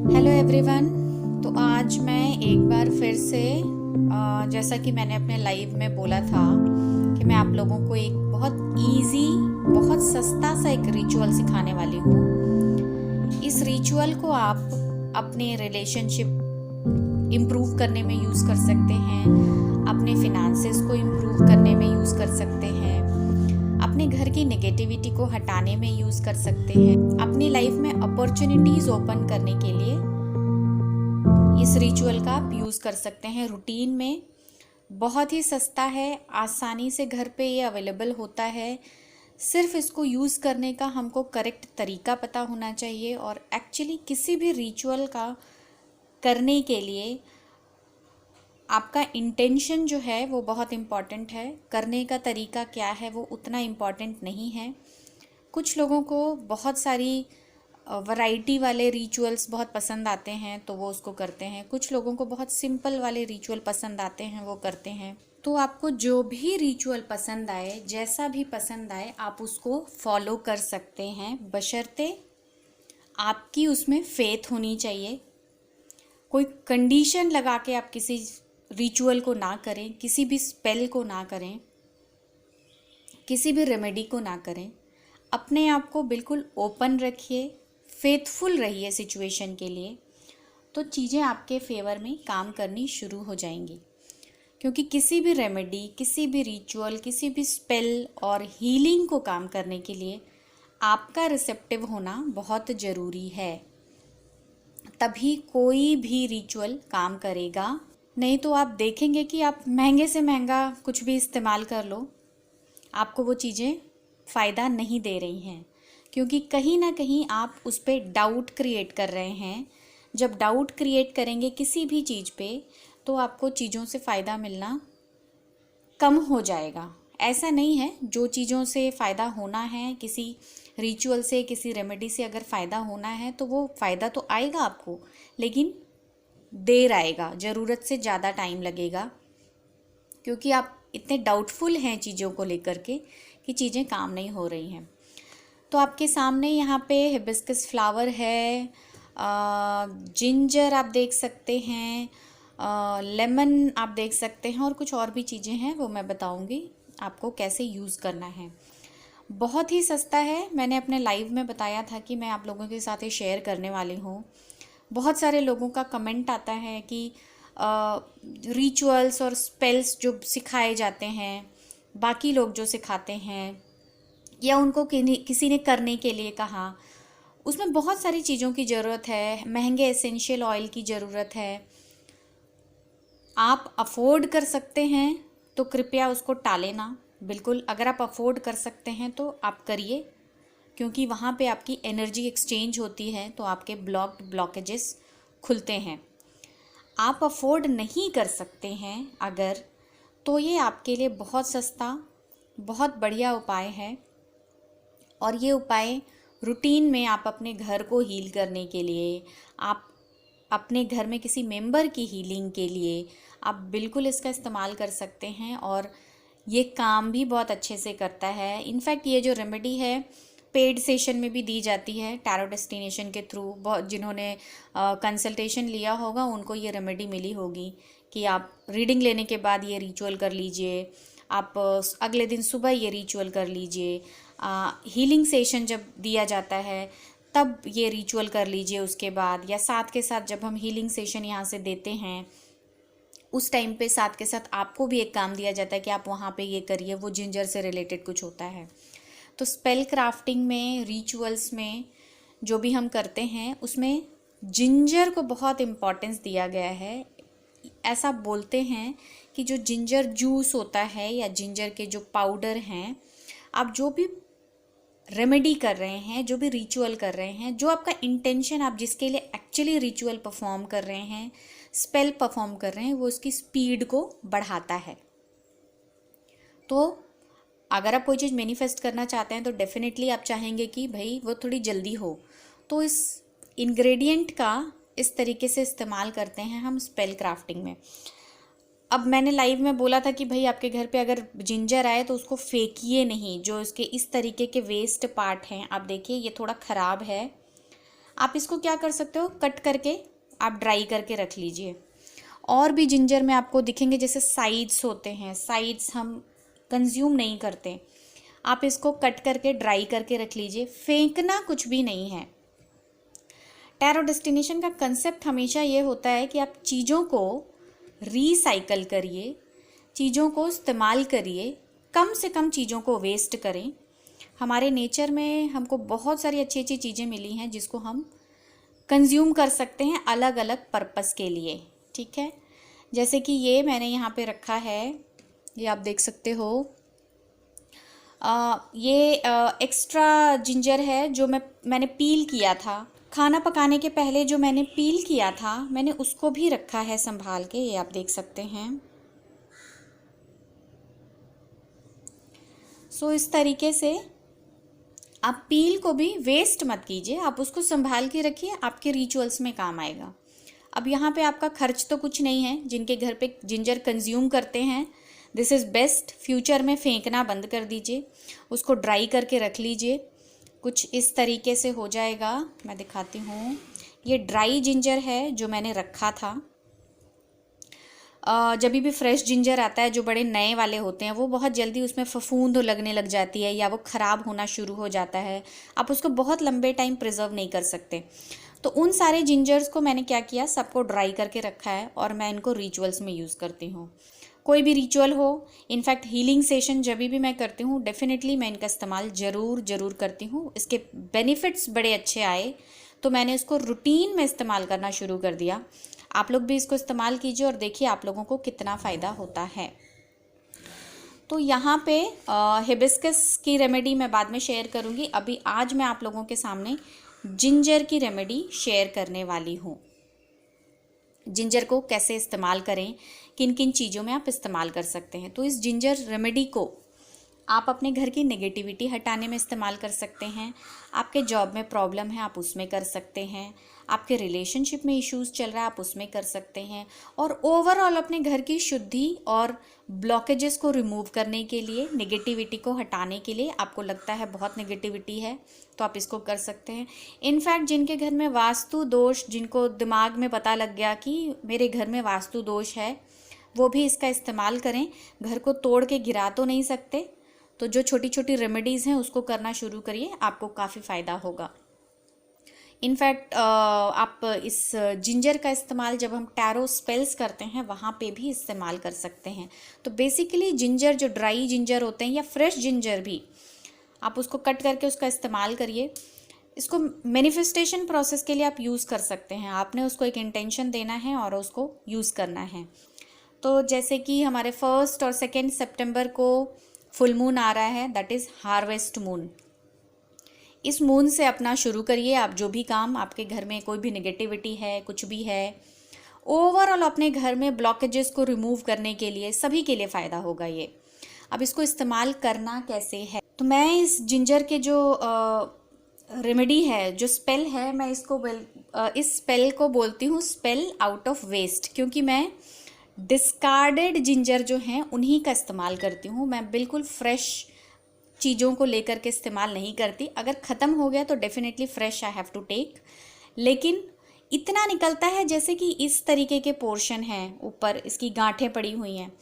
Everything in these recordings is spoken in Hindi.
Hello everyone. तो आज मैं एक बार फिर से जैसा कि मैंने अपने लाइव में बोला था कि मैं आप लोगों को एक बहुत इजी, बहुत सस्ता सा एक रिचुअल सिखाने वाली हूँ। इस रिचुअल को आप अपने रिलेशनशिप इम्प्रूव करने में यूज़ कर सकते हैं, अपने फिनेंसेस को इम्प्रूव करने में यूज़ कर सकते हैं, अपने घर की नेगेटिविटी को हटाने में यूज़ कर सकते हैं, अपनी लाइफ में अपॉर्चुनिटीज़ ओपन करने के लिए इस रिचुअल का आप यूज़ कर सकते हैं। रूटीन में बहुत ही सस्ता है, आसानी से घर पे ये अवेलेबल होता है। सिर्फ इसको यूज़ करने का हमको करेक्ट तरीका पता होना चाहिए। और एक्चुअली किसी भी रिचुअल का करने के लिए आपका इंटेंशन जो है वो बहुत इम्पॉर्टेंट है। करने का तरीका क्या है वो उतना इम्पॉर्टेंट नहीं है। कुछ लोगों को बहुत सारी वैरायटी वाले रिचुअल्स बहुत पसंद आते हैं तो वो उसको करते हैं। कुछ लोगों को बहुत सिंपल वाले रिचुअल पसंद आते हैं, वो करते हैं। तो आपको जो भी रिचुअल पसंद आए, जैसा भी पसंद आए, आप उसको फॉलो कर सकते हैं, बशर्ते आपकी उसमें फेथ होनी चाहिए। कोई कंडीशन लगा के आप किसी रिचुअल को ना करें, किसी भी स्पेल को ना करें, किसी भी रेमेडी को ना करें। अपने आप को बिल्कुल ओपन रखिए, फेथफुल रहिए सिचुएशन के लिए, तो चीज़ें आपके फेवर में काम करनी शुरू हो जाएंगी। क्योंकि किसी भी रेमेडी, किसी भी रिचुअल, किसी भी स्पेल और हीलिंग को काम करने के लिए आपका रिसेप्टिव होना बहुत ज़रूरी है। तभी कोई भी रिचुअल काम करेगा। नहीं तो आप देखेंगे कि आप महंगे से महंगा कुछ भी इस्तेमाल कर लो, आपको वो चीज़ें फ़ायदा नहीं दे रही हैं। क्योंकि कहीं ना कहीं आप उस पर डाउट क्रिएट कर रहे हैं। जब डाउट क्रिएट करेंगे किसी भी चीज़ पे तो आपको चीज़ों से फ़ायदा मिलना कम हो जाएगा। ऐसा नहीं है, जो चीज़ों से फ़ायदा होना है, किसी रिचुअल से, किसी रेमेडी से अगर फ़ायदा होना है तो वो फ़ायदा तो आएगा आपको, लेकिन देर आएगा, ज़रूरत से ज़्यादा टाइम लगेगा। क्योंकि आप इतने डाउटफुल हैं चीज़ों को लेकर के कि चीज़ें काम नहीं हो रही हैं। तो आपके सामने यहाँ पे हिबिस्कस फ्लावर है, जिंजर आप देख सकते हैं, लेमन आप देख सकते हैं, और कुछ और भी चीज़ें हैं, वो मैं बताऊँगी आपको कैसे यूज़ करना है। बहुत ही सस्ता है। मैंने अपने लाइव में बताया था कि मैं आप लोगों के साथ ये शेयर करने वाली हूँ। बहुत सारे लोगों का कमेंट आता है कि रिचुअल्स और स्पेल्स जो सिखाए जाते हैं, बाकी लोग जो सिखाते हैं या उनको किसी ने करने के लिए कहा, उसमें बहुत सारी चीज़ों की ज़रूरत है, महंगे एसेंशियल ऑयल की ज़रूरत है। आप अफोर्ड कर सकते हैं तो कृपया उसको टालें ना। बिल्कुल, अगर आप अफोर्ड कर सकते हैं तो आप करिए, क्योंकि वहाँ पे आपकी एनर्जी एक्सचेंज होती है तो आपके ब्लॉकेजेस खुलते हैं। आप अफोर्ड नहीं कर सकते हैं अगर, तो ये आपके लिए बहुत सस्ता, बहुत बढ़िया उपाय है। और ये उपाय रूटीन में आप अपने घर को हील करने के लिए, आप अपने घर में किसी मेंबर की हीलिंग के लिए आप बिल्कुल इसका इस्तेमाल कर सकते हैं। और ये काम भी बहुत अच्छे से करता है। इनफैक्ट ये जो रेमेडी है पेड सेशन में भी दी जाती है, टैरो डेस्टिनेशन के थ्रू। बहुत जिन्होंने कंसल्टेशन लिया होगा उनको ये रेमेडी मिली होगी कि आप रीडिंग लेने के बाद ये रिचुअल कर लीजिए, आप अगले दिन सुबह ये रिचुअल कर लीजिए। हीलिंग सेशन जब दिया जाता है तब ये रिचुअल कर लीजिए उसके बाद, या साथ के साथ जब हम हीलिंग सेशन यहाँ से देते हैं उस टाइम पे साथ के साथ आपको भी एक काम दिया जाता है कि आप वहाँ पे ये करिए, वो जिंजर से रिलेटेड कुछ होता है। तो स्पेल क्राफ्टिंग में, रिचुअल्स में जो भी हम करते हैं उसमें जिंजर को बहुत इम्पोर्टेंस दिया गया है। ऐसा बोलते हैं कि जो जिंजर जूस होता है या जिंजर के जो पाउडर हैं, आप जो भी रेमेडी कर रहे हैं, जो भी रिचुअल कर रहे हैं, जो आपका इंटेंशन, आप जिसके लिए एक्चुअली रिचुअल परफॉर्म कर रहे हैं, स्पेल परफॉर्म कर रहे हैं, वो उसकी स्पीड को बढ़ाता है। तो अगर आप कोई चीज़ मैनिफेस्ट करना चाहते हैं तो डेफिनेटली आप चाहेंगे कि भाई वो थोड़ी जल्दी हो, तो इस इंग्रेडिएंट का इस तरीके से इस्तेमाल करते हैं हम स्पेल क्राफ्टिंग में। अब मैंने लाइव में बोला था कि भाई आपके घर पे अगर जिंजर आए तो उसको फेंकिए नहीं। जो इसके इस तरीके के वेस्ट पार्ट हैं, आप देखिए ये थोड़ा ख़राब है, आप इसको क्या कर सकते हो, कट करके आप ड्राई करके रख लीजिए। और भी जिंजर में आपको दिखेंगे, जैसे साइड्स होते हैं, साइड्स हम कंज्यूम नहीं करते, आप इसको कट करके ड्राई करके रख लीजिए, फेंकना कुछ भी नहीं है। टैरो डेस्टिनेशन का कंसेप्ट हमेशा ये होता है कि आप चीज़ों को रीसाइकल करिए, चीज़ों को इस्तेमाल करिए, कम से कम चीज़ों को वेस्ट करें। हमारे नेचर में हमको बहुत सारी अच्छी अच्छी चीज़ें मिली हैं जिसको हम कंज्यूम कर सकते हैं अलग अलग पर्पस के लिए, ठीक है। जैसे कि ये मैंने यहाँ पे रखा है, ये आप देख सकते हो। ये एक्स्ट्रा जिंजर है जो मैंने पील किया था खाना पकाने के पहले, जो मैंने पील किया था मैंने उसको भी रखा है संभाल के, ये आप देख सकते हैं। सो इस तरीके से आप पील को भी वेस्ट मत कीजिए, आप उसको संभाल के रखिए, आपके रिचुअल्स में काम आएगा। अब यहाँ पे आपका खर्च तो कुछ नहीं है, जिनके घर पे जिंजर कंज्यूम करते हैं दिस इज़ बेस्ट। फ्यूचर में फेंकना बंद कर दीजिए, उसको ड्राई करके रख लीजिए, कुछ इस तरीके से हो जाएगा। मैं दिखाती हूँ, ये ड्राई जिंजर है जो मैंने रखा था। जब भी फ्रेश जिंजर आता है, जो बड़े नए वाले होते हैं, वो बहुत जल्दी उसमें फफूंद लगने लग जाती है या वो ख़राब होना शुरू हो जाता है, आप उसको बहुत लंबे टाइम प्रिजर्व नहीं कर सकते। तो उन सारे जिंजर्स को मैंने क्या किया, सबको ड्राई करके रखा है और मैं इनको रिचुअल्स में यूज़ करती हूँ। कोई भी रिचुअल हो, इनफैक्ट हीलिंग सेशन जब भी मैं करती हूँ, डेफिनेटली मैं इनका इस्तेमाल ज़रूर करती हूँ। इसके बेनिफिट्स बड़े अच्छे आए तो मैंने इसको रूटीन में इस्तेमाल करना शुरू कर दिया। आप लोग भी इसको इस्तेमाल कीजिए और देखिए आप लोगों को कितना फ़ायदा होता है। तो यहाँ पे हिबिस्कस की रेमेडी मैं बाद में शेयर करूँगी, अभी आज मैं आप लोगों के सामने जिंजर की रेमेडी शेयर करने वाली हूँ। जिंजर को कैसे इस्तेमाल करें, किन किन चीज़ों में आप इस्तेमाल कर सकते हैं। तो इस जिंजर रेमेडी को आप अपने घर की नेगेटिविटी हटाने में इस्तेमाल कर सकते हैं, आपके जॉब में प्रॉब्लम है आप उसमें कर सकते हैं, आपके रिलेशनशिप में इश्यूज़ चल रहा है आप उसमें कर सकते हैं, और ओवरऑल अपने घर की शुद्धि और ब्लॉकेजेस को रिमूव करने के लिए, नेगेटिविटी को हटाने के लिए, आपको लगता है बहुत नेगेटिविटी है तो आप इसको कर सकते हैं। इनफैक्ट जिनके घर में वास्तु दोष, जिनको दिमाग में पता लग गया कि मेरे घर में वास्तु दोष है, वो भी इसका इस्तेमाल करें। घर को तोड़ के गिरा तो नहीं सकते, तो जो छोटी छोटी रेमेडीज़ हैं उसको करना शुरू करिए, आपको काफ़ी फ़ायदा होगा। इनफैक्ट आप इस जिंजर का इस्तेमाल जब हम टैरो स्पेल्स करते हैं वहाँ पे भी इस्तेमाल कर सकते हैं। तो बेसिकली जिंजर, जो ड्राई जिंजर होते हैं या फ्रेश जिंजर भी, आप उसको कट करके उसका इस्तेमाल करिए। इसको मैनिफेस्टेशन प्रोसेस के लिए आप यूज़ कर सकते हैं, आपने उसको एक इंटेंशन देना है और उसको यूज़ करना है। तो जैसे कि हमारे 1 और 2 सितंबर को फुल मून आ रहा है, दैट इज़ हार्वेस्ट मून। इस मून से अपना शुरू करिए आप जो भी काम, आपके घर में कोई भी नेगेटिविटी है, कुछ भी है, ओवरऑल अपने घर में ब्लॉकेजेस को रिमूव करने के लिए, सभी के लिए फ़ायदा होगा ये। अब इसको इस्तेमाल करना कैसे है, तो मैं इस जिंजर के जो रेमेडी है, जो स्पेल है, मैं इस स्पेल को बोलती हूँ स्पेल आउट ऑफ वेस्ट, क्योंकि मैं डिस्कार्डेड जिंजर जो हैं उन्हीं का इस्तेमाल करती हूँ। मैं बिल्कुल फ्रेश चीज़ों को लेकर के इस्तेमाल नहीं करती। अगर ख़त्म हो गया तो definitely fresh I have to take, लेकिन इतना निकलता है जैसे कि इस तरीके के पोर्शन हैं, ऊपर इसकी गांठें पड़ी हुई हैं,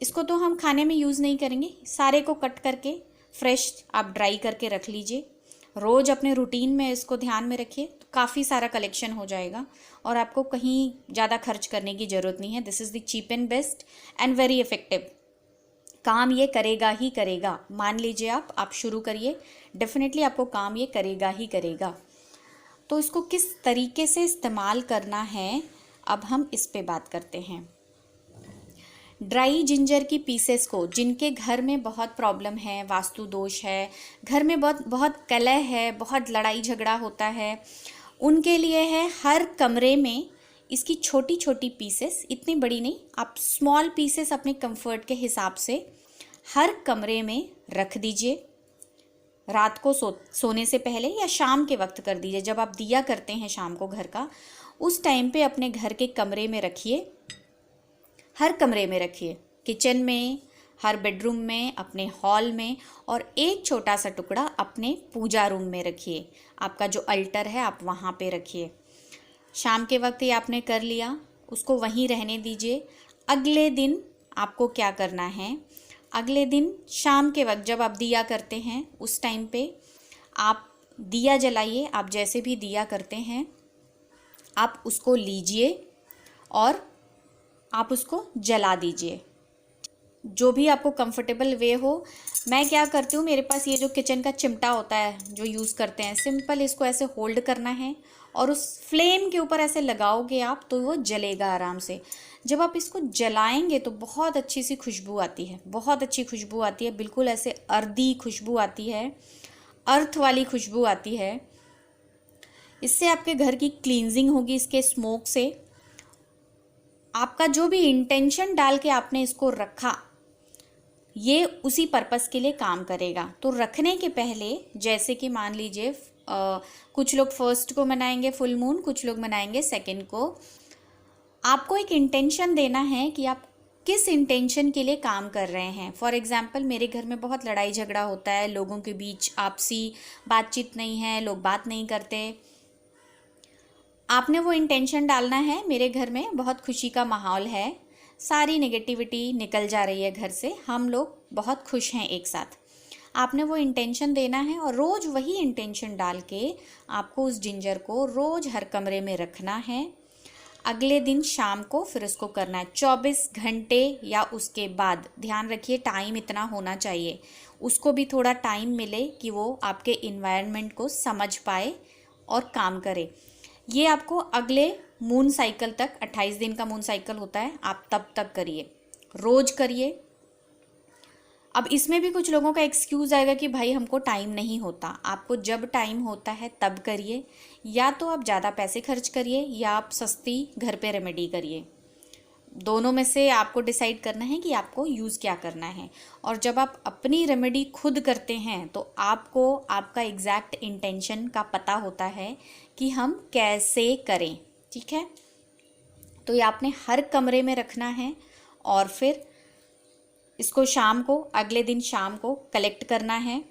इसको तो हम खाने में यूज़ नहीं करेंगे। सारे को कट करके फ्रेश आप ड्राई करके रख लीजिए, रोज़ अपने रूटीन में इसको ध्यान में रखिए, तो काफ़ी सारा कलेक्शन हो जाएगा और आपको कहीं ज़्यादा खर्च करने की ज़रूरत नहीं है। This is the cheap and best and very effective. काम ये करेगा ही करेगा, मान लीजिए आप शुरू करिए, डेफिनेटली आपको काम ये करेगा ही करेगा। तो इसको किस तरीके से इस्तेमाल करना है, अब हम इस पे बात करते हैं। ड्राई जिंजर की पीसेस को, जिनके घर में बहुत प्रॉब्लम है, वास्तु दोष है, घर में बहुत कलह है, बहुत लड़ाई झगड़ा होता है, उनके लिए है हर कमरे में इसकी छोटी छोटी पीसेस, इतनी बड़ी नहीं, आप स्मॉल पीसेस अपने कंफर्ट के हिसाब से हर कमरे में रख दीजिए। रात को सोने से पहले या शाम के वक्त कर दीजिए, जब आप दिया करते हैं शाम को घर का, उस टाइम पे अपने घर के कमरे में रखिए, हर कमरे में रखिए, किचन में, हर बेडरूम में, अपने हॉल में, और एक छोटा सा टुकड़ा अपने पूजा रूम में रखिए। आपका जो अल्टर है आप वहाँ पे रखिए। शाम के वक्त ये आपने कर लिया, उसको वहीं रहने दीजिए। अगले दिन आपको क्या करना है, अगले दिन शाम के वक्त जब आप दिया करते हैं उस टाइम पे आप दिया जलाइए। आप जैसे भी दिया करते हैं आप उसको लीजिए और आप उसको जला दीजिए, जो भी आपको कंफर्टेबल वे हो। मैं क्या करती हूँ, मेरे पास ये जो किचन का चिमटा होता है जो यूज़ करते हैं, सिंपल इसको ऐसे होल्ड करना है और उस फ्लेम के ऊपर ऐसे लगाओगे आप तो वो जलेगा आराम से। जब आप इसको जलाएंगे तो बहुत अच्छी सी खुशबू आती है, बहुत अच्छी खुशबू आती है, बिल्कुल ऐसे अर्दी खुशबू आती है, अर्थ वाली खुशबू आती है। इससे आपके घर की क्लींजिंग होगी इसके स्मोक से। आपका जो भी इंटेंशन डाल के आपने इसको रखा ये उसी पर्पस के लिए काम करेगा। तो रखने के पहले जैसे कि मान लीजिए कुछ लोग फर्स्ट को मनाएंगे फुल मून, कुछ लोग मनाएंगे सेकंड को। आपको एक इंटेंशन देना है कि आप किस इंटेंशन के लिए काम कर रहे हैं। फॉर एग्जाम्पल मेरे घर में बहुत लड़ाई झगड़ा होता है, लोगों के बीच आपसी बातचीत नहीं है, लोग बात नहीं करते। आपने वो इंटेंशन डालना है, मेरे घर में बहुत खुशी का माहौल है, सारी नेगेटिविटी निकल जा रही है घर से, हम लोग बहुत खुश हैं एक साथ। आपने वो इंटेंशन देना है और रोज़ वही इंटेंशन डाल के आपको उस जिंजर को रोज़ हर कमरे में रखना है। अगले दिन शाम को फिर उसको करना है 24 घंटे या उसके बाद। ध्यान रखिए टाइम इतना होना चाहिए, उसको भी थोड़ा टाइम मिले कि वो आपके इन्वायरमेंट को समझ पाए और काम करे। ये आपको अगले मून साइकिल तक, 28 दिन का मून साइकिल होता है, आप तब तक करिए, रोज़ करिए। अब इसमें भी कुछ लोगों का एक्सक्यूज़ आएगा कि भाई हमको टाइम नहीं होता। आपको जब टाइम होता है तब करिए, या तो आप ज़्यादा पैसे खर्च करिए या आप सस्ती घर पे रेमेडी करिए। दोनों में से आपको डिसाइड करना है कि आपको यूज़ क्या करना है। और जब आप अपनी रेमेडी खुद करते हैं तो आपको आपका एग्जैक्ट इंटेंशन का पता होता है कि हम कैसे करें। ठीक है, तो ये आपने हर कमरे में रखना है और फिर इसको शाम को, अगले दिन शाम को कलेक्ट करना है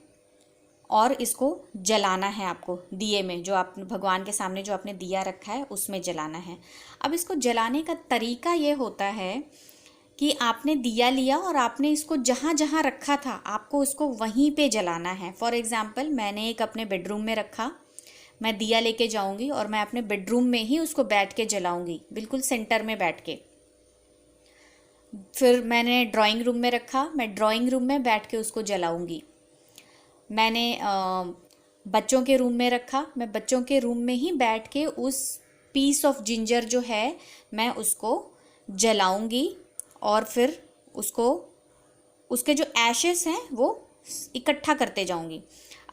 और इसको जलाना है आपको दिए में, जो आप भगवान के सामने जो आपने दिया रखा है उसमें जलाना है। अब इसको जलाने का तरीका ये होता है कि आपने दिया लिया और आपने इसको जहाँ जहाँ रखा था आपको उसको वहीं पे जलाना है। फॉर एग्ज़ाम्पल मैंने एक अपने बेडरूम में रखा, मैं दिया लेके जाऊंगी और मैं अपने बेडरूम में ही उसको बैठ के जलाऊंगी, बिल्कुल सेंटर में बैठ के। फिर मैंने ड्राइंग रूम में रखा, मैं ड्राइंग रूम में बैठ के उसको जलाऊंगी। मैंने बच्चों के रूम में रखा, मैं बच्चों के रूम में ही बैठ के उस पीस ऑफ जिंजर जो है मैं उसको जलाऊंगी और फिर उसको, उसके जो ऐशेस हैं वो इकट्ठा करते जाऊंगी।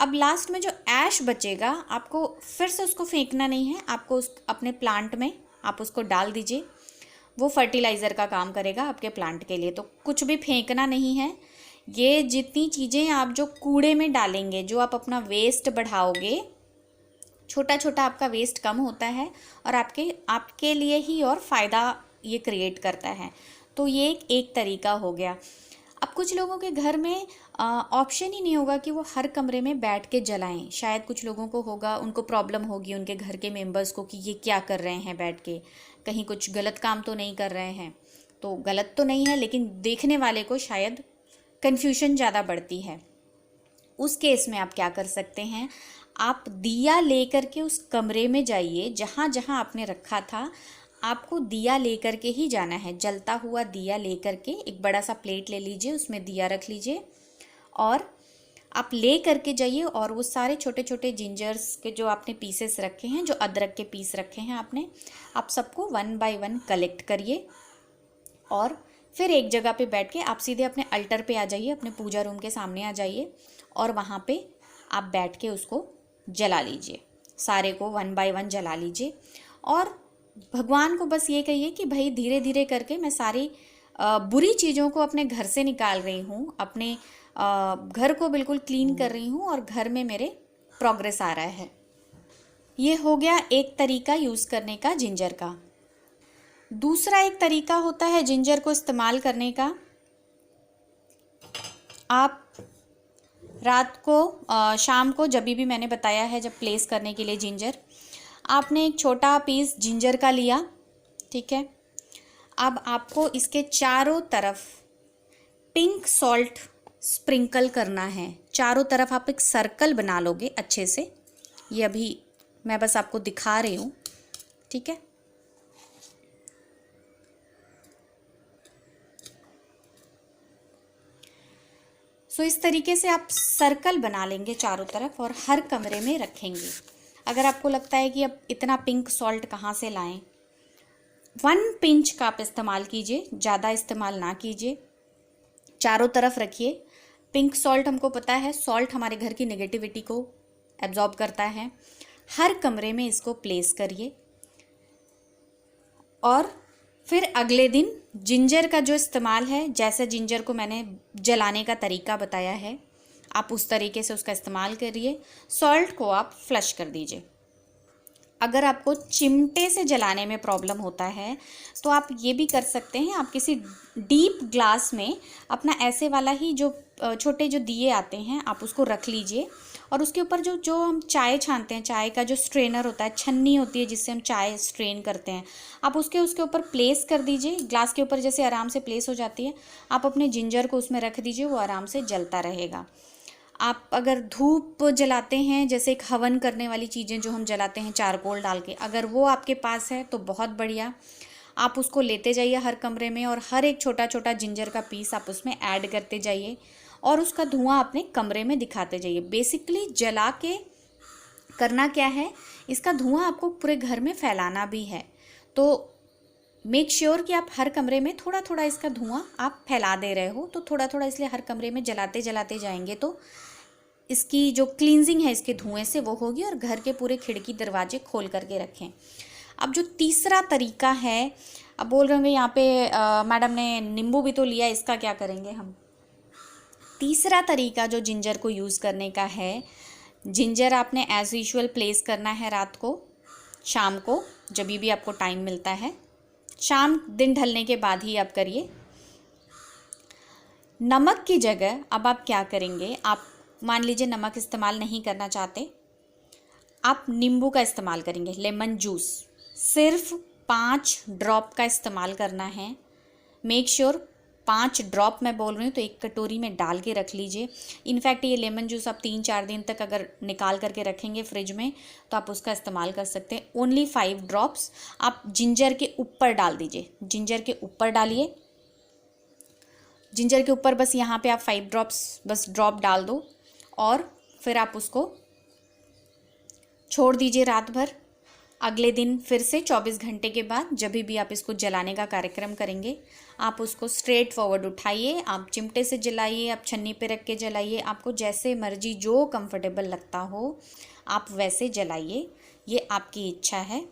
अब लास्ट में जो ऐश बचेगा आपको फिर से उसको फेंकना नहीं है, आपको उस अपने प्लांट में आप उसको डाल दीजिए, वो फर्टिलाइज़र का काम करेगा आपके प्लांट के लिए। तो कुछ भी फेंकना नहीं है। ये जितनी चीज़ें आप जो कूड़े में डालेंगे, जो आप अपना वेस्ट बढ़ाओगे, छोटा छोटा आपका वेस्ट कम होता है और आपके लिए ही और फ़ायदा ये क्रिएट करता है। तो ये एक तरीका हो गया। अब कुछ लोगों के घर में ऑप्शन ही नहीं होगा कि वो हर कमरे में बैठ के जलाएं। शायद कुछ लोगों को होगा, उनको प्रॉब्लम होगी उनके घर के मेंबर्स को कि ये क्या कर रहे हैं बैठ के, कहीं कुछ गलत काम तो नहीं कर रहे हैं। तो गलत तो नहीं है, लेकिन देखने वाले को शायद कन्फ्यूजन ज़्यादा बढ़ती है। उस केस में आप क्या कर सकते हैं, आप दिया लेकर के उस कमरे में जाइए जहाँ जहाँ आपने रखा था। आपको दिया लेकर के ही जाना है, जलता हुआ दिया लेकर के एक बड़ा सा प्लेट ले लीजिए, उसमें दिया रख लीजिए और आप ले करके जाइए और वो सारे छोटे छोटे जिंजर्स के जो आपने पीसेस रखे हैं, जो अदरक के पीस रखे हैं आपने, आप सबको 1 बाय 1 कलेक्ट करिए और फिर एक जगह पे बैठ के आप सीधे अपने अल्टर पे आ जाइए, अपने पूजा रूम के सामने आ जाइए और वहाँ पे आप बैठ के उसको जला लीजिए, सारे को 1 बाय 1 जला लीजिए। और भगवान को बस ये कहिए कि भाई धीरे धीरे करके मैं सारी बुरी चीज़ों को अपने घर से निकाल रही हूँ, अपने घर को बिल्कुल क्लीन कर रही हूँ और घर में मेरे प्रोग्रेस आ रहा है। ये हो गया एक तरीका यूज़ करने का जिंजर का। दूसरा एक तरीका होता है जिंजर को इस्तेमाल करने का, आप रात को शाम को जब भी मैंने बताया है जब प्लेस करने के लिए जिंजर, आपने एक छोटा पीस जिंजर का लिया, ठीक है। अब आपको इसके चारों तरफ पिंक सॉल्ट स्प्रिंकल करना है। चारों तरफ आप एक सर्कल बना लोगे अच्छे से। ये अभी मैं बस आपको दिखा रही हूँ, ठीक है। सो इस तरीके से आप सर्कल बना लेंगे चारों तरफ और हर कमरे में रखेंगे। अगर आपको लगता है कि अब इतना पिंक सॉल्ट कहाँ से लाएं, 1 पिंच का आप इस्तेमाल कीजिए, ज़्यादा इस्तेमाल ना कीजिए। चारों तरफ रखिए। पिंक सॉल्ट, हमको पता है सॉल्ट हमारे घर की नेगेटिविटी को एब्जॉर्ब करता है। हर कमरे में इसको प्लेस करिए और फिर अगले दिन जिंजर का जो इस्तेमाल है, जैसे जिंजर को मैंने जलाने का तरीका बताया है, आप उस तरीके से उसका इस्तेमाल करिए। सॉल्ट को आप फ्लश कर दीजिए। अगर आपको चिमटे से जलाने में प्रॉब्लम होता है तो आप ये भी कर सकते हैं, आप किसी डीप ग्लास में अपना ऐसे वाला ही जो छोटे जो दिए आते हैं आप उसको रख लीजिए और उसके ऊपर जो जो हम चाय छानते हैं, चाय का जो स्ट्रेनर होता है, छन्नी होती है जिससे हम चाय स्ट्रेन करते हैं, आप उसके ऊपर प्लेस कर दीजिए। ग्लास के ऊपर जैसे आराम से प्लेस हो जाती है, आप अपने जिंजर को उसमें रख दीजिए, वो आराम से जलता रहेगा। आप अगर धूप जलाते हैं, जैसे एक हवन करने वाली चीज़ें जो हम जलाते हैं चारकोल डाल के, अगर वो आपके पास है तो बहुत बढ़िया, आप उसको लेते जाइए हर कमरे में और हर एक छोटा छोटा जिंजर का पीस आप उसमें ऐड करते जाइए और उसका धुआं अपने कमरे में दिखाते जाइए। बेसिकली जला के करना क्या है, इसका धुआं आपको पूरे घर में फैलाना भी है। तो मेक श्योर कि आप हर कमरे में थोड़ा थोड़ा इसका धुआं आप फैला दे रहे हो। तो थोड़ा थोड़ा इसलिए हर कमरे में जलाते जलाते जाएंगे तो इसकी जो क्लींजिंग है इसके धुएं से वो होगी और घर के पूरे खिड़की दरवाजे खोल करके रखें। अब जो तीसरा तरीका है, अब बोल रहे होंगे यहाँ पे मैडम ने नींबू भी तो लिया, इसका क्या करेंगे हम। तीसरा तरीका जो जिंजर को यूज़ करने का है, जिंजर आपने एज यूजुअल प्लेस करना है रात को, शाम को, जब भी आपको टाइम मिलता है, शाम दिन ढलने के बाद ही आप करिए। नमक की जगह अब आप क्या करेंगे, आप मान लीजिए नमक इस्तेमाल नहीं करना चाहते, आप नींबू का इस्तेमाल करेंगे, लेमन जूस, सिर्फ 5 ड्रॉप का इस्तेमाल करना है। मेक श्योर 5 ड्रॉप मैं बोल रही हूँ तो एक कटोरी में डाल के रख लीजिए। इनफैक्ट ये लेमन जूस आप 3-4 दिन तक अगर निकाल करके रखेंगे फ्रिज में तो आप उसका इस्तेमाल कर सकते हैं। ओनली 5 ड्रॉप्स आप जिंजर के ऊपर डाल दीजिए, जिंजर के ऊपर डालिए, जिंजर के ऊपर बस यहाँ पे आप 5 ड्रॉप्स बस ड्रॉप डाल दो और फिर आप उसको छोड़ दीजिए रात भर। अगले दिन फिर से 24 घंटे के बाद जब भी आप इसको जलाने का कार्यक्रम करेंगे, आप उसको स्ट्रेट फॉरवर्ड उठाइए, आप चिमटे से जलाइए, आप छन्नी पे रख के जलाइए, आपको जैसे मर्जी जो कंफर्टेबल लगता हो आप वैसे जलाइए। ये आपकी इच्छा है,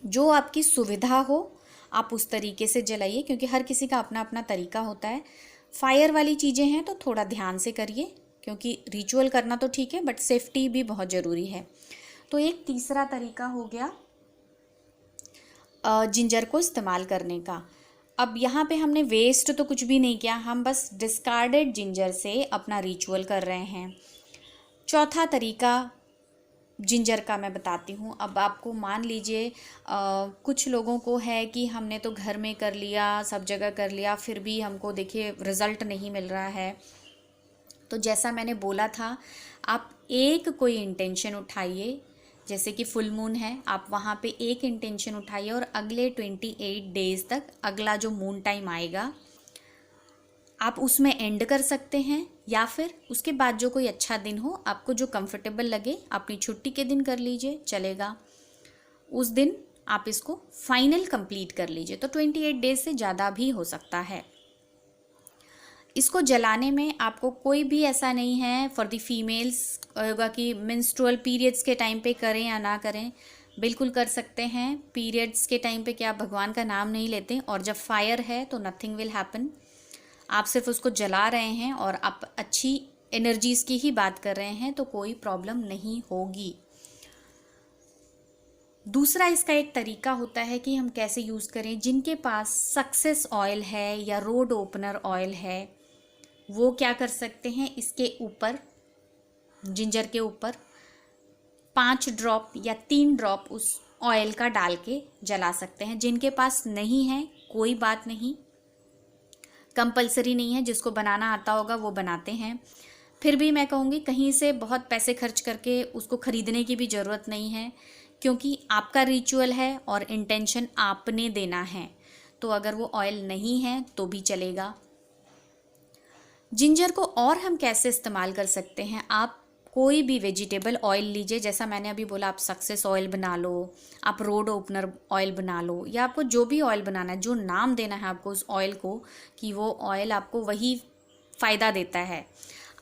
जो आपकी सुविधा हो आप उस तरीके से जलाइए, क्योंकि हर किसी का अपना अपना तरीका होता है। फायर वाली चीज़ें हैं तो थोड़ा ध्यान से करिए, क्योंकि रिचुअल करना तो ठीक है बट सेफ्टी भी बहुत ज़रूरी है। तो एक तीसरा तरीका हो गया जिंजर को इस्तेमाल करने का। अब यहाँ पे हमने वेस्ट तो कुछ भी नहीं किया, हम बस डिस्कार्डेड जिंजर से अपना रिचुअल कर रहे हैं। चौथा तरीका जिंजर का मैं बताती हूँ। अब आपको मान लीजिए कुछ लोगों को है कि हमने तो घर में कर लिया, सब जगह कर लिया, फिर भी हमको देखिए रिज़ल्ट नहीं मिल रहा है। तो जैसा मैंने बोला था, आप एक कोई इंटेंशन उठाइए, जैसे कि फुल मून है, आप वहाँ पे एक इंटेंशन उठाइए और अगले 28 डेज़ तक अगला जो मून टाइम आएगा आप उसमें एंड कर सकते हैं, या फिर उसके बाद जो कोई अच्छा दिन हो, आपको जो कंफर्टेबल लगे, अपनी छुट्टी के दिन कर लीजिए, चलेगा। उस दिन आप इसको फाइनल कंप्लीट कर लीजिए। तो 28 डेज से ज़्यादा भी हो सकता है। इसको जलाने में आपको कोई भी ऐसा नहीं है फॉर द फीमेल्स होगा कि मेंस्ट्रुअल पीरियड्स के टाइम पे करें या ना करें, बिल्कुल कर सकते हैं। पीरियड्स के टाइम पे क्या आप भगवान का नाम नहीं लेते, और जब फायर है तो नथिंग विल हैपन। आप सिर्फ उसको जला रहे हैं और आप अच्छी एनर्जीज़ की ही बात कर रहे हैं, तो कोई प्रॉब्लम नहीं होगी। दूसरा इसका एक तरीका होता है कि हम कैसे यूज़ करें। जिनके पास सक्सेस ऑयल है या रोड ओपनर ऑयल है वो क्या कर सकते हैं, इसके ऊपर, जिंजर के ऊपर 5 ड्रॉप या 3 ड्रॉप उस ऑयल का डाल के जला सकते हैं। जिनके पास नहीं है कोई बात नहीं, कंपलसरी नहीं है, जिसको बनाना आता होगा वो बनाते हैं। फिर भी मैं कहूँगी कहीं से बहुत पैसे खर्च करके उसको ख़रीदने की भी ज़रूरत नहीं है, क्योंकि आपका रिचुअल है और इंटेंशन आपने देना है। तो अगर वो ऑयल नहीं है तो भी चलेगा। जिंजर को और हम कैसे इस्तेमाल कर सकते हैं, आप कोई भी वेजिटेबल ऑयल लीजिए, जैसा मैंने अभी बोला, आप सक्सेस ऑयल बना लो, आप रोड ओपनर ऑयल बना लो, या आपको जो भी ऑयल बनाना है, जो नाम देना है आपको उस ऑयल को कि वो ऑयल आपको वही फ़ायदा देता है,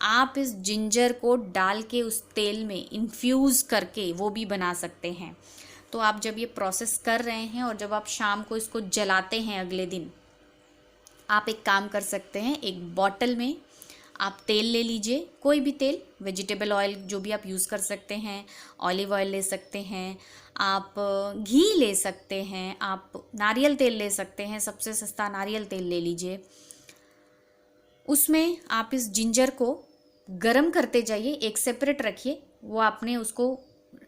आप इस जिंजर को डाल के उस तेल में इन्फ्यूज़ करके वो भी बना सकते हैं। तो आप जब ये प्रोसेस कर रहे हैं और जब आप शाम को इसको जलाते हैं अगले दिन, आप एक काम कर सकते हैं, एक बॉटल में आप तेल ले लीजिए, कोई भी तेल, वेजिटेबल ऑयल जो भी आप यूज़ कर सकते हैं, ऑलिव ऑयल ले सकते हैं, आप घी ले सकते हैं, आप नारियल तेल ले सकते हैं, सबसे सस्ता नारियल तेल ले लीजिए। उसमें आप इस जिंजर को गरम करते जाइए, एक सेपरेट रखिए, वो आपने उसको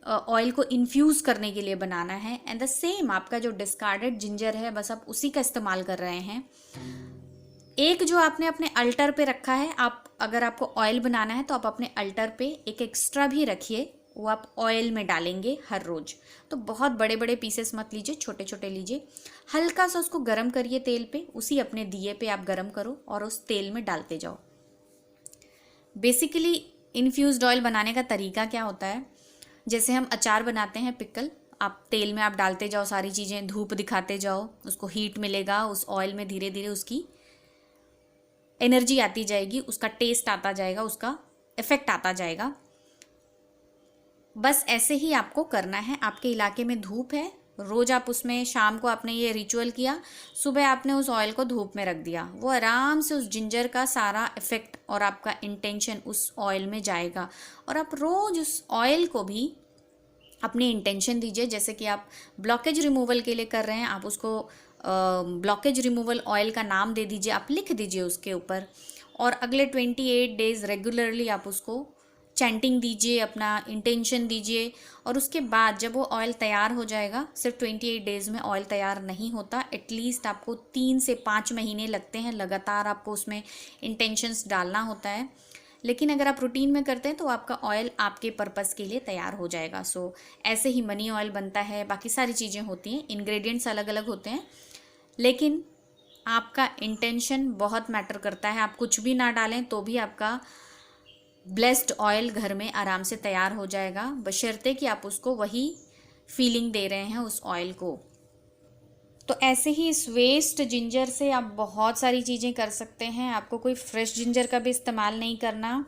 ऑयल को इन्फ्यूज़ करने के लिए बनाना है। एंड द सेम आपका जो डिस्कार्डेड जिंजर है, बस आप उसी का इस्तेमाल कर रहे हैं। एक जो आपने अपने अल्टर पे रखा है, आप अगर आपको ऑयल बनाना है तो आप अपने अल्टर पे एक एक्स्ट्रा भी रखिए, वो आप ऑयल में डालेंगे हर रोज़। तो बहुत बड़े बड़े पीसेस मत लीजिए, छोटे छोटे लीजिए, हल्का सा उसको गरम करिए तेल पे, उसी अपने दिए पे आप गरम करो और उस तेल में डालते जाओ। बेसिकली इन्फ्यूज़्ड ऑयल बनाने का तरीका क्या होता है, जैसे हम अचार बनाते हैं, पिकल, आप तेल में आप डालते जाओ सारी चीज़ें, धूप दिखाते जाओ, उसको हीट मिलेगा, उस ऑयल में धीरे धीरे उसकी एनर्जी आती जाएगी, उसका टेस्ट आता जाएगा, उसका इफेक्ट आता जाएगा। बस ऐसे ही आपको करना है। आपके इलाके में धूप है, रोज़ आप उसमें, शाम को आपने ये रिचुअल किया, सुबह आपने उस ऑयल को धूप में रख दिया, वो आराम से उस जिंजर का सारा इफेक्ट और आपका इंटेंशन उस ऑयल में जाएगा। और आप रोज़ उस ऑयल को भी अपनी इंटेंशन दीजिए, जैसे कि आप ब्लॉकेज रिमूवल के लिए कर रहे हैं, आप उसको ब्लॉकेज रिमूवल ऑयल का नाम दे दीजिए, आप लिख दीजिए उसके ऊपर, और अगले 28 डेज़ रेगुलरली आप उसको चैंटिंग दीजिए, अपना इंटेंशन दीजिए। और उसके बाद जब वो ऑयल तैयार हो जाएगा, सिर्फ 28 डेज़ में ऑयल तैयार नहीं होता, एटलीस्ट आपको 3 से 5 महीने लगते हैं, लगातार आपको उसमें इंटेंशंस डालना होता है। लेकिन अगर आप रूटीन में करते हैं तो आपका ऑयल आपके पर्पस के लिए तैयार हो जाएगा। सो ऐसे ही मनी ऑयल बनता है, बाकी सारी चीज़ें होती हैं, इंग्रेडिएंट्स अलग अलग होते हैं, लेकिन आपका इंटेंशन बहुत मैटर करता है। आप कुछ भी ना डालें तो भी आपका ब्लेस्ड ऑयल घर में आराम से तैयार हो जाएगा, बशर्ते कि आप उसको वही फीलिंग दे रहे हैं उस ऑयल को। तो ऐसे ही इस वेस्ट जिंजर से आप बहुत सारी चीज़ें कर सकते हैं। आपको कोई फ्रेश जिंजर का भी इस्तेमाल नहीं करना।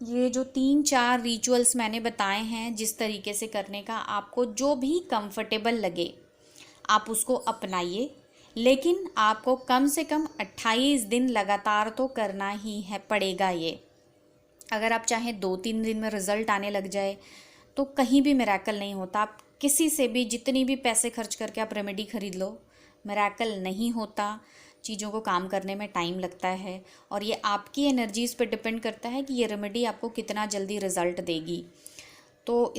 ये जो 3-4 रिचुअल्स मैंने बताए हैं, जिस तरीके से करने का, आपको जो भी कंफर्टेबल लगे आप उसको अपनाइए, लेकिन आपको कम से कम 28 दिन लगातार तो करना ही है, पड़ेगा ये। अगर आप चाहें 2-3 दिन में रिज़ल्ट आने लग जाए तो कहीं भी मिरेकल नहीं होता। आप किसी से भी जितनी भी पैसे खर्च करके आप रेमेडी ख़रीद लो, मिरेकल नहीं होता। चीज़ों को काम करने में टाइम लगता है, और ये आपकी एनर्जीज़ पे डिपेंड करता है कि ये रेमेडी आपको कितना जल्दी रिज़ल्ट देगी। तो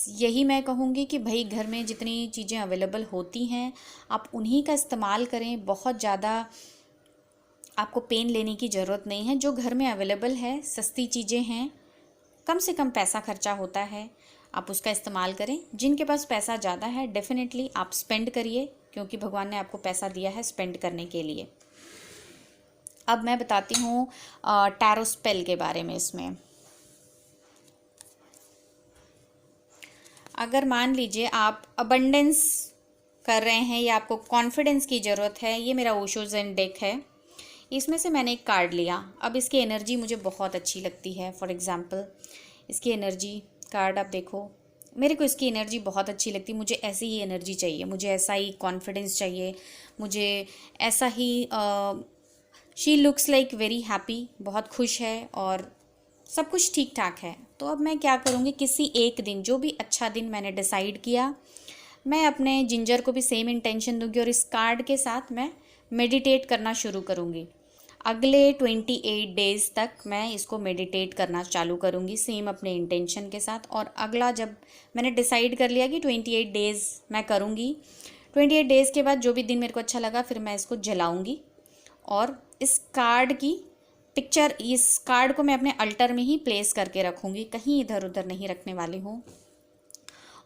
यही मैं कहूँगी कि भाई घर में जितनी चीज़ें अवेलेबल होती हैं आप उन्हीं का इस्तेमाल करें। बहुत ज़्यादा आपको पेन लेने की ज़रूरत नहीं है। जो घर में अवेलेबल है, सस्ती चीज़ें हैं, कम से कम पैसा खर्चा होता है, आप उसका इस्तेमाल करें। जिनके पास पैसा ज़्यादा है, डेफिनेटली आप स्पेंड करिए, क्योंकि भगवान ने आपको पैसा दिया है स्पेंड करने के लिए। अब मैं बताती हूँ टैरो स्पेल के बारे में। इसमें अगर मान लीजिए आप अबंडेंस कर रहे हैं या आपको कॉन्फिडेंस की ज़रूरत है, ये मेरा ओशो ज़ेन डेक है, इसमें से मैंने एक कार्ड लिया। अब इसकी एनर्जी मुझे बहुत अच्छी लगती है। फॉर एग्ज़ाम्पल इसकी एनर्जी कार्ड आप देखो, मेरे को इसकी एनर्जी बहुत अच्छी लगती है। मुझे ऐसी ही एनर्जी चाहिए, मुझे ऐसा ही कॉन्फिडेंस चाहिए, मुझे ऐसा ही she looks like very happy, बहुत खुश है और सब कुछ ठीक ठाक है। तो अब मैं क्या करूँगी, किसी एक दिन, जो भी अच्छा दिन मैंने डिसाइड किया, मैं अपने जिंजर को भी सेम इंटेंशन दूंगी और इस कार्ड के साथ मैं मेडिटेट करना शुरू करूँगी। अगले 28 डेज़ तक मैं इसको मेडिटेट करना चालू करूँगी सेम अपने इंटेंशन के साथ। और अगला जब मैंने डिसाइड कर लिया कि 28 डेज़ मैं करूँगी, 28 डेज़ के बाद जो भी दिन मेरे को अच्छा लगा फिर मैं इसको जलाऊँगी। और इस कार्ड की पिक्चर, इस कार्ड को मैं अपने अल्टर में ही प्लेस करके रखूँगी, कहीं इधर उधर नहीं रखने वाली हूँ।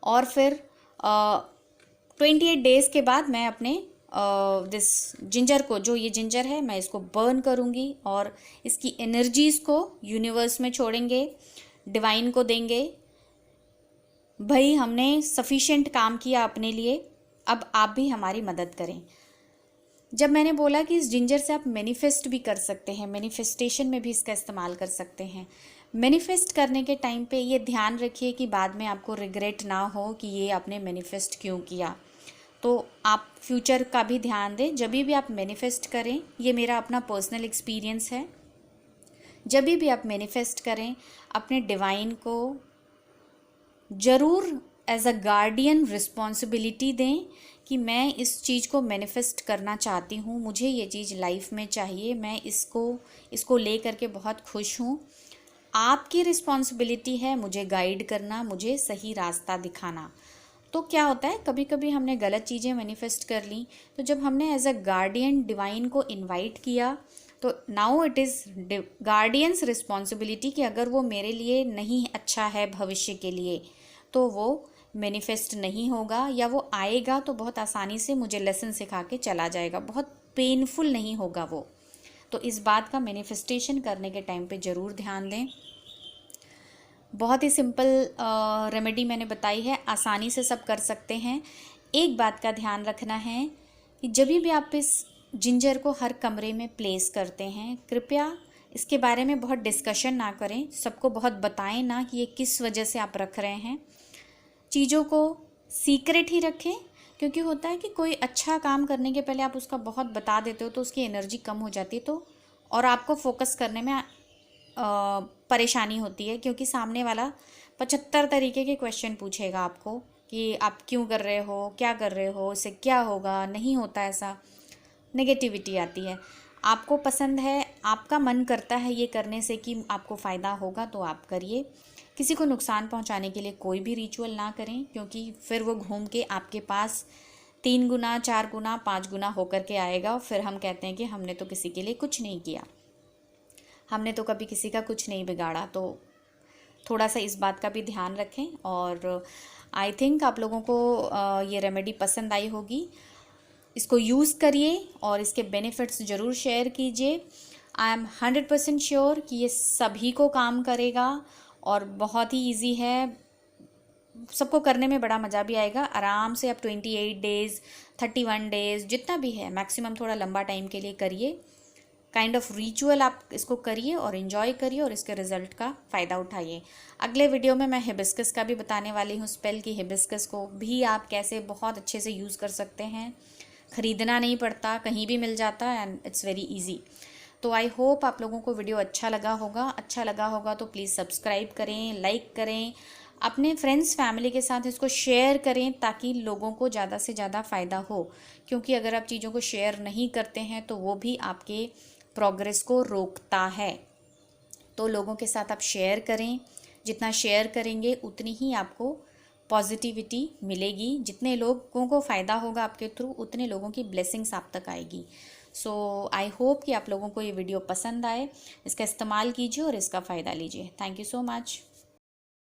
और फिर 28 डेज़ के बाद मैं अपने दिस जिंजर को, जो ये जिंजर है, मैं इसको बर्न करूँगी और इसकी एनर्जीज़ को यूनिवर्स में छोड़ेंगे, डिवाइन को देंगे। भाई हमने सफिशिएंट काम किया अपने लिए, अब आप भी हमारी मदद करें। जब मैंने बोला कि इस जिंजर से आप मैनिफेस्ट भी कर सकते हैं, मैनिफेस्टेशन में भी इसका इस्तेमाल कर सकते हैं। मैनिफेस्ट करने के टाइम पे ये ध्यान रखिए कि बाद में आपको रिग्रेट ना हो कि ये आपने मैनिफेस्ट क्यों किया। तो आप फ्यूचर का भी ध्यान दें जब भी आप मैनिफेस्ट करें। ये मेरा अपना पर्सनल एक्सपीरियंस है। जब भी आप मैनिफेस्ट करें अपने डिवाइन को ज़रूर एज अ गार्डियन रिस्पॉन्सिबिलिटी दें कि मैं इस चीज़ को मैनिफेस्ट करना चाहती हूँ, मुझे ये चीज़ लाइफ में चाहिए, मैं इसको ले करके बहुत खुश हूँ। आपकी रिस्पॉन्सिबिलिटी है मुझे गाइड करना, मुझे सही रास्ता दिखाना। तो क्या होता है, कभी कभी हमने गलत चीज़ें मैनिफेस्ट कर ली, तो जब हमने एज अ गार्डियन डिवाइन को इनवाइट किया तो now it is guardians responsibility कि अगर वो मेरे लिए नहीं अच्छा है भविष्य के लिए तो वो मैनिफेस्ट नहीं होगा, या वो आएगा तो बहुत आसानी से मुझे लेसन सिखा के चला जाएगा, बहुत पेनफुल नहीं होगा वो। तो इस बात का मैनिफेस्टेशन करने के टाइम पे ज़रूर ध्यान दें। बहुत ही सिंपल रेमेडी मैंने बताई है, आसानी से सब कर सकते हैं। एक बात का ध्यान रखना है कि जब भी आप इस जिंजर को हर कमरे में प्लेस करते हैं, कृपया इसके बारे में बहुत डिस्कशन ना करें, सबको बहुत बताएं ना कि ये किस वजह से आप रख रहे हैं। चीज़ों को सीक्रेट ही रखें, क्योंकि होता है कि कोई अच्छा काम करने के पहले आप उसका बहुत बता देते हो तो उसकी एनर्जी कम हो जाती है, तो और आपको फोकस करने में परेशानी होती है, क्योंकि सामने वाला 75 तरीके के क्वेश्चन पूछेगा आपको कि आप क्यों कर रहे हो, क्या कर रहे हो, इससे क्या होगा, नहीं होता ऐसा, नेगेटिविटी आती है। आपको पसंद है, आपका मन करता है ये करने से कि आपको फ़ायदा होगा तो आप करिए। किसी को नुकसान पहुंचाने के लिए कोई भी रिचुअल ना करें, क्योंकि फिर वो घूम के आपके पास 3 गुना 4 गुना 5 गुना होकर के आएगा। फिर हम कहते हैं कि हमने तो किसी के लिए कुछ नहीं किया, हमने तो कभी किसी का कुछ नहीं बिगाड़ा। तो थोड़ा सा इस बात का भी ध्यान रखें। और आई थिंक आप लोगों को ये रेमेडी पसंद आई होगी। इसको यूज़ करिए और इसके बेनिफिट्स ज़रूर शेयर कीजिए। आई एम 100% श्योर कि ये सभी को काम करेगा और बहुत ही इजी है, सबको करने में बड़ा मज़ा भी आएगा। आराम से आप 28 डेज़ 31 डेज़ जितना भी है, मैक्सिमम थोड़ा लंबा टाइम के लिए करिए। काइंड ऑफ रिचुअल आप इसको करिए और इन्जॉय करिए और इसके रिजल्ट का फ़ायदा उठाइए। अगले वीडियो में मैं हिबिस्कस का भी बताने वाली हूँ स्पेल की। हिबिस्कस को भी आप कैसे बहुत अच्छे से यूज़ कर सकते हैं, ख़रीदना नहीं पड़ता, कहीं भी मिल जाता है एंड इट्स वेरी इजी। तो आई होप आप लोगों को वीडियो अच्छा लगा होगा तो प्लीज़ सब्सक्राइब करें, लाइक करें, अपने फ्रेंड्स फैमिली के साथ इसको शेयर करें ताकि लोगों को ज़्यादा से ज़्यादा फ़ायदा हो। क्योंकि अगर आप चीज़ों को शेयर नहीं करते हैं तो वो भी आपके प्रोग्रेस को रोकता है। तो लोगों के साथ आप शेयर करें, जितना शेयर करेंगे उतनी ही आपको पॉजिटिविटी मिलेगी, जितने लोगों को फ़ायदा होगा आपके थ्रू उतने लोगों की ब्लेसिंग्स आप तक आएगी। सो आई होप कि आप लोगों को ये वीडियो पसंद आए, इसका इस्तेमाल कीजिए और इसका फ़ायदा लीजिए। Thank you so much.